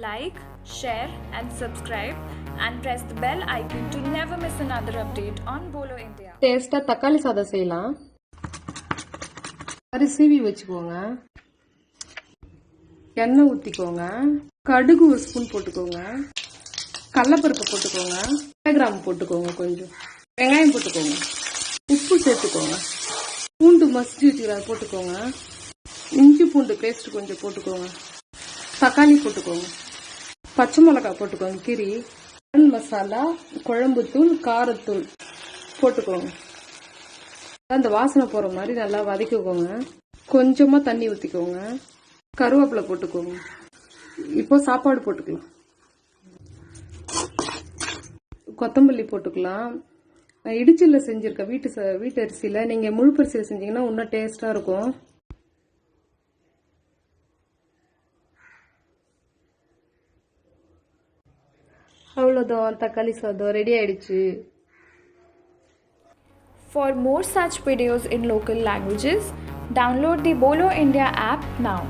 Like, share and subscribe and press the bell icon to never miss another update on Bolo India. டேஸ்டா தக்காளி சாதம் செய்யலாம். அரிசி வச்சுக்கோங்க. எண்ணெய் ஊற்றிக்கோங்க. கடுகு ஒரு ஸ்பூன் போட்டுக்கோங்க. கடலைப்பருப்பு போட்டுக்கோங்க. கிராம் போட்டுக்கோங்க. கொஞ்சம் வெங்காயம் போட்டுக்கோங்க. உப்பு சேர்த்துக்கோங்க. பூண்டு மசிச்சு வச்சுக்கிறாரு போட்டுக்கோங்க. இஞ்சி பூண்டு பேஸ்ட் கொஞ்சம் போட்டுக்கோங்க. தக்காளி போட்டுக்கோங்க. பச்சை மிளகாய் போட்டுக்கோங்க. கீரி மசாலா, குழம்புத்தூள், காரத்தூள் போட்டுக்கோங்க. அந்த வாசனை போகிற மாதிரி நல்லா வதக்கிக்கோங்க. கொஞ்சமாக தண்ணி ஊற்றிக்கோங்க. கருவேப்பிலை போட்டுக்கோங்க. இப்போ சாப்பாடு போட்டுக்கலாம். கொத்தமல்லி போட்டுக்கலாம். இடிச்சல்ல செஞ்சுருக்கேன் வீட்டு அரிசியில். நீங்கள் முழுப்பரிசியில் செஞ்சீங்கன்னா இன்னும் டேஸ்ட்டாக இருக்கும். அவ்வளோதான், தக்காளி சாதம் ரெடி ஆயிடுச்சு. For more such videos in local languages, download the Bolo India app now.